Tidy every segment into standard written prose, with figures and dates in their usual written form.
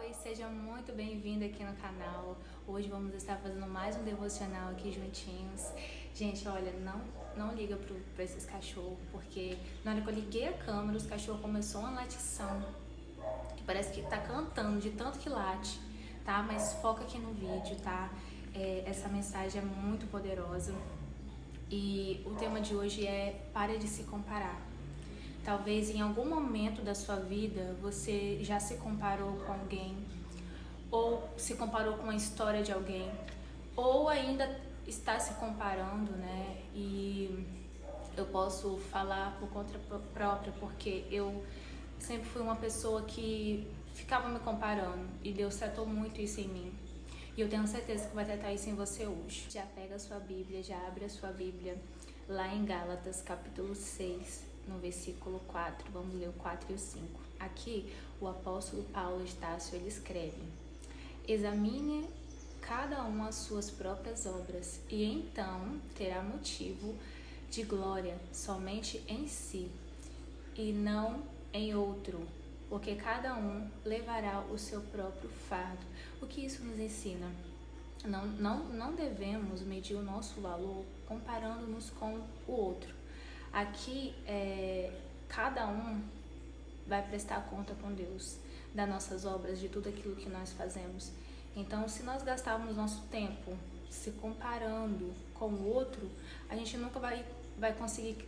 Oi, seja muito bem-vindo aqui no canal. Hoje vamos estar fazendo mais um devocional aqui juntinhos. Gente, olha, não liga pra esses cachorros, porque na hora que eu liguei a câmera, os cachorros começou uma latição, que parece que tá cantando de tanto que late, tá? Mas foca aqui no vídeo, tá? Essa mensagem é muito poderosa e o tema de hoje é pare de se comparar. Talvez em algum momento da sua vida você já se comparou com alguém, ou se comparou com a história de alguém, ou ainda está se comparando, né? E eu posso falar por conta própria, porque eu sempre fui uma pessoa que ficava me comparando e Deus tratou muito isso em mim. E eu tenho certeza que vai tratar isso em você hoje. Já pega a sua Bíblia, já abre a sua Bíblia lá em Gálatas capítulo 6, no versículo 4. Vamos ler o 4 e o 5. Aqui o apóstolo Paulo Estácio, ele escreve: examine cada um as suas próprias obras, e então terá motivo de glória somente em si, e não em outro, porque cada um levará o seu próprio fardo. O que isso nos ensina? Não devemos medir o nosso valor comparando-nos com o outro. Aqui, cada um vai prestar conta com Deus das nossas obras, de tudo aquilo que nós fazemos. Então, se nós gastarmos nosso tempo se comparando com o outro, a gente nunca vai conseguir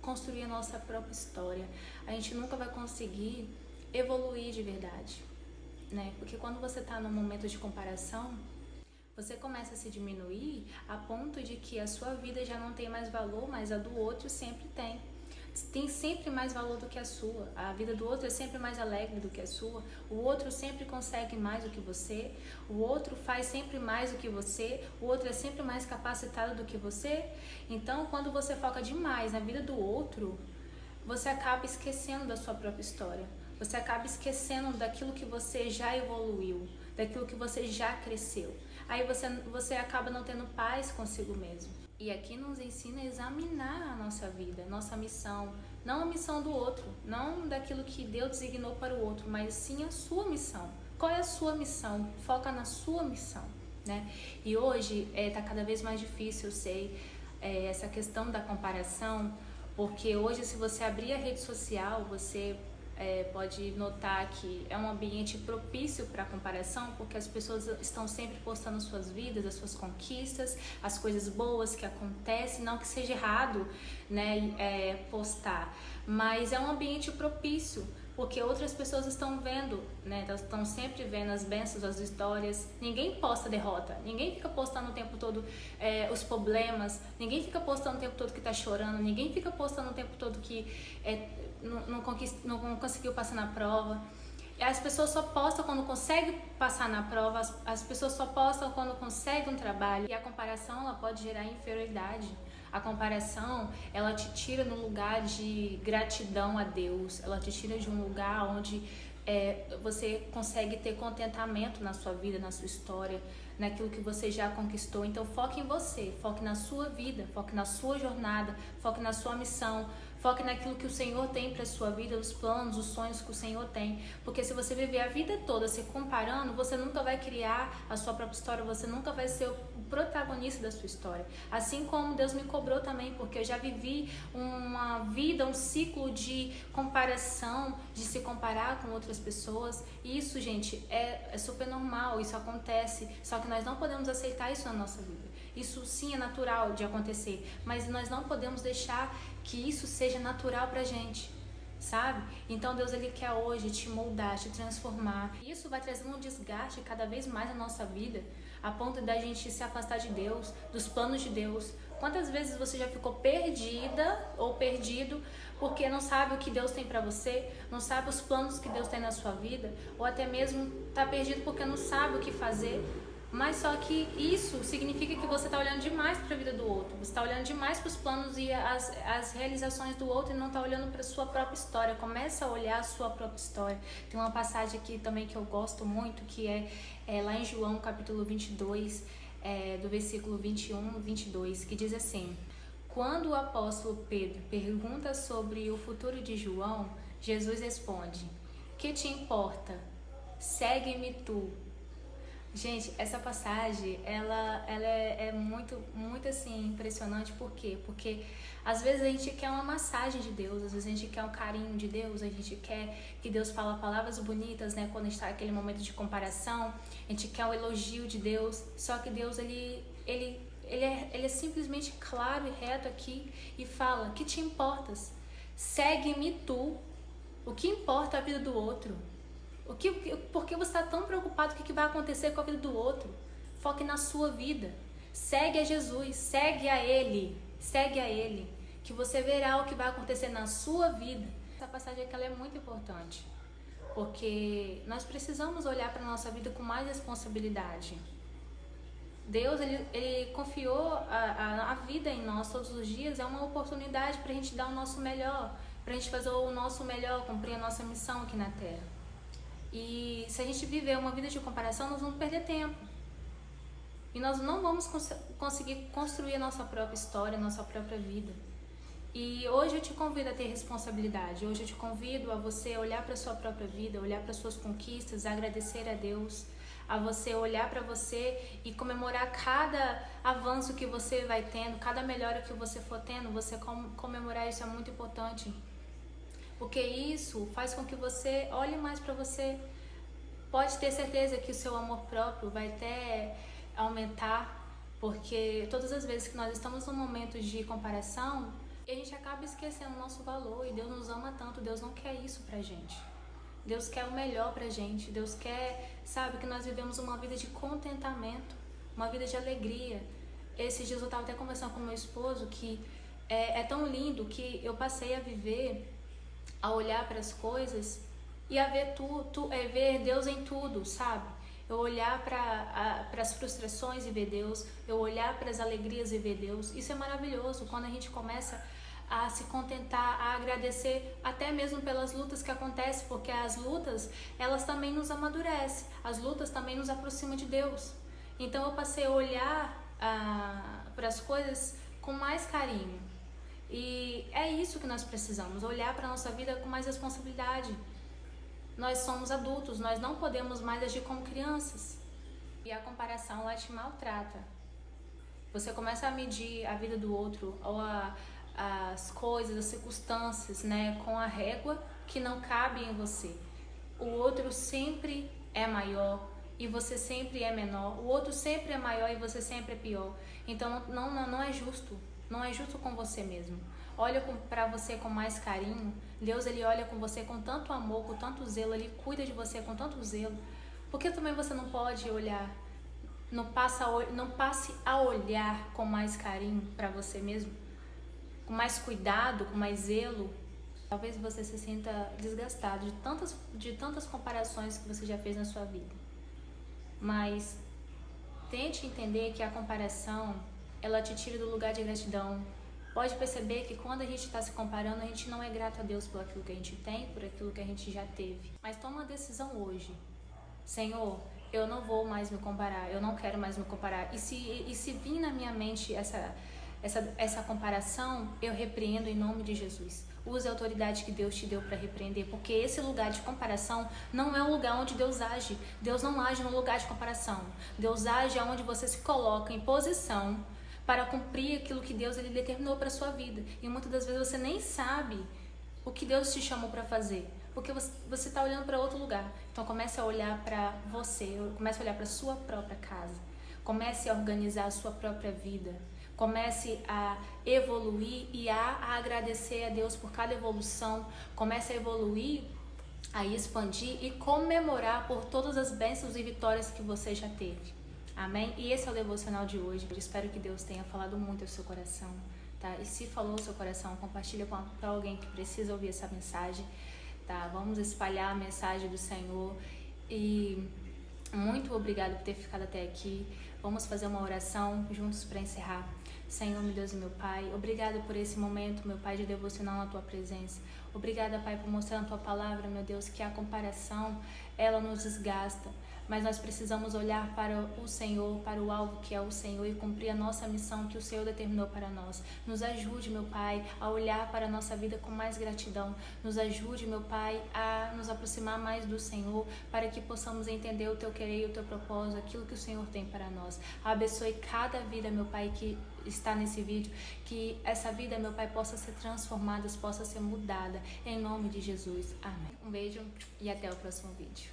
construir a nossa própria história. A gente nunca vai conseguir evoluir de verdade, né? Porque quando você está num momento de comparação, você começa a se diminuir a ponto de que a sua vida já não tem mais valor, mas a do outro sempre tem. Tem sempre mais valor do que a sua. A vida do outro é sempre mais alegre do que a sua. O outro sempre consegue mais do que você. O outro faz sempre mais do que você. O outro é sempre mais capacitado do que você. Então, quando você foca demais na vida do outro, você acaba esquecendo da sua própria história. Você acaba esquecendo daquilo que você já evoluiu, daquilo que você já cresceu. Aí você acaba não tendo paz consigo mesmo. E aqui nos ensina a examinar a nossa vida, nossa missão. Não a missão do outro, não daquilo que Deus designou para o outro, mas sim a sua missão. Qual é a sua missão? Foca na sua missão, né? E hoje tá cada vez mais difícil, eu sei, essa questão da comparação, porque hoje, se você abrir a rede social, você pode notar que é um ambiente propício para comparação, porque as pessoas estão sempre postando suas vidas, as suas conquistas, as coisas boas que acontecem. Não que seja errado, né, postar, mas é um ambiente propício, porque outras pessoas estão vendo, né? Elas estão sempre vendo as bênçãos, as histórias. Ninguém posta derrota, ninguém fica postando o tempo todo os problemas, ninguém fica postando o tempo todo que tá chorando, ninguém fica postando o tempo todo que não conseguiu passar na prova. As pessoas só postam quando conseguem passar na prova, as pessoas só postam quando conseguem um trabalho. E a comparação, ela pode gerar inferioridade. A comparação, ela te tira no lugar de gratidão a Deus, ela te tira de um lugar onde você consegue ter contentamento na sua vida, na sua história, naquilo que você já conquistou. Então foque em você, foque na sua vida, foque na sua jornada, foque na sua missão, foque naquilo que o Senhor tem para a sua vida, os planos, os sonhos que o Senhor tem. Porque se você viver a vida toda se comparando, você nunca vai criar a sua própria história, você nunca vai ser o protagonista da sua história. Assim como Deus me cobrou também, porque eu já vivi uma vida, um ciclo de comparação, de se comparar com outras pessoas. E isso, gente, é super normal, isso acontece, só que nós não podemos aceitar isso na nossa vida. Isso sim é natural de acontecer, mas nós não podemos deixar que isso seja natural pra gente, sabe? Então Deus, ele quer hoje te moldar, te transformar. Isso vai trazendo um desgaste cada vez mais na nossa vida, a ponto da gente se afastar de Deus, dos planos de Deus. Quantas vezes você já ficou perdida ou perdido porque não sabe o que Deus tem pra você, não sabe os planos que Deus tem na sua vida, ou até mesmo tá perdido porque não sabe o que fazer? Mas só que isso significa que você está olhando demais para a vida do outro, você está olhando demais para os planos e as realizações do outro e não está olhando para a sua própria história. Começa a olhar a sua própria história. Tem uma passagem aqui também que eu gosto muito, que é lá em João capítulo 22, do versículo 21 e 22, que diz assim: quando o apóstolo Pedro pergunta sobre o futuro de João, Jesus responde: que te importa? segue-me tu. Gente, essa passagem, ela é muito assim, impressionante. Por quê? Porque às vezes a gente quer uma massagem de Deus, às vezes a gente quer um carinho de Deus, a gente quer que Deus fale palavras bonitas, né? Quando está naquele momento de comparação, a gente quer o elogio de Deus. Só que Deus, ele é simplesmente claro e reto aqui e fala: que te importas? Segue-me tu. O que importa é a vida do outro? Por que você está tão preocupado com o que vai acontecer com a vida do outro? Foque na sua vida. Segue a Jesus, segue a Ele, que você verá o que vai acontecer na sua vida. Essa passagem aqui ela é muito importante, porque nós precisamos olhar para a nossa vida com mais responsabilidade. Deus, ele confiou a vida em nós todos os dias, é uma oportunidade para a gente dar o nosso melhor, para a gente fazer o nosso melhor, cumprir a nossa missão aqui na Terra. E se a gente viver uma vida de comparação, nós vamos perder tempo. E nós não vamos conseguir construir a nossa própria história, a nossa própria vida. E hoje eu te convido a ter responsabilidade. Hoje eu te convido a você olhar para a sua própria vida, olhar para as suas conquistas, agradecer a Deus, a você olhar para você e comemorar cada avanço que você vai tendo, cada melhora que você for tendo. Você comemorar isso é muito importante. Porque isso faz com que você olhe mais para você. Pode ter certeza que o seu amor próprio vai até aumentar, porque todas as vezes que nós estamos num momento de comparação, a gente acaba esquecendo o nosso valor. E Deus nos ama tanto, Deus não quer isso pra gente. Deus quer o melhor pra gente. Deus quer, sabe, que nós vivemos uma vida de contentamento, uma vida de alegria. Esses dias eu estava até conversando com meu esposo que é tão lindo que eu passei a viver, a olhar para as coisas e a ver ver Deus em tudo, sabe? Eu olhar para as frustrações e ver Deus, eu olhar para as alegrias e ver Deus. Isso é maravilhoso quando a gente começa a se contentar, a agradecer até mesmo pelas lutas que acontecem, porque as lutas, elas também nos amadurecem, as lutas também nos aproximam de Deus. Então eu passei a olhar para as coisas com mais carinho. E é isso que nós precisamos, olhar para a nossa vida com mais responsabilidade. Nós somos adultos, nós não podemos mais agir como crianças. E a comparação, ela te maltrata. Você começa a medir a vida do outro, ou as coisas, as circunstâncias, né, com a régua que não cabe em você. O outro sempre é maior e você sempre é menor. O outro sempre é maior e você sempre é pior. Então não é justo. Não é justo com você mesmo. Olha para você com mais carinho. Deus, ele olha com você com tanto amor, com tanto zelo. Ele cuida de você com tanto zelo. Por que também você não pode olhar, não passe a olhar com mais carinho para você mesmo? Com mais cuidado, com mais zelo? Talvez você se sinta desgastado de tantas comparações que você já fez na sua vida. Mas tente entender que a comparação, ela te tira do lugar de gratidão. Pode perceber que quando a gente está se comparando, a gente não é grato a Deus por aquilo que a gente tem, por aquilo que a gente já teve. Mas toma uma decisão hoje. Senhor, eu não vou mais me comparar, eu não quero mais me comparar. E se vir na minha mente essa comparação, eu repreendo em nome de Jesus. Use a autoridade que Deus te deu para repreender, porque esse lugar de comparação não é um lugar onde Deus age. Deus não age no lugar de comparação. Deus age onde você se coloca em posição para cumprir aquilo que Deus ele determinou para a sua vida. E muitas das vezes você nem sabe o que Deus te chamou para fazer, porque você está olhando para outro lugar. Então comece a olhar para você, comece a olhar para a sua própria casa, comece a organizar a sua própria vida, comece a evoluir e a agradecer a Deus por cada evolução, comece a evoluir, a expandir e comemorar por todas as bênçãos e vitórias que você já teve. Amém? E esse é o devocional de hoje. Eu espero que Deus tenha falado muito ao seu coração, tá? E se falou ao seu coração, compartilha para alguém que precisa ouvir essa mensagem, tá? Vamos espalhar a mensagem do Senhor. E muito obrigado por ter ficado até aqui. Vamos fazer uma oração juntos para encerrar. Senhor, meu Deus e meu Pai, obrigada por esse momento, meu Pai, de devocional na Tua presença. Obrigada, Pai, por mostrar na Tua palavra, meu Deus, que a comparação, ela nos desgasta. mas nós precisamos olhar para o Senhor, para o alvo que é o Senhor e cumprir a nossa missão que o Senhor determinou para nós. Nos ajude, meu Pai, a olhar para a nossa vida com mais gratidão. Nos ajude, meu Pai, a nos aproximar mais do Senhor, para que possamos entender o Teu querer e o Teu propósito, aquilo que o Senhor tem para nós. Abençoe cada vida, meu Pai, que está nesse vídeo, que essa vida, meu Pai, possa ser transformada, possa ser mudada, em nome de Jesus. Amém. Um beijo e até o próximo vídeo.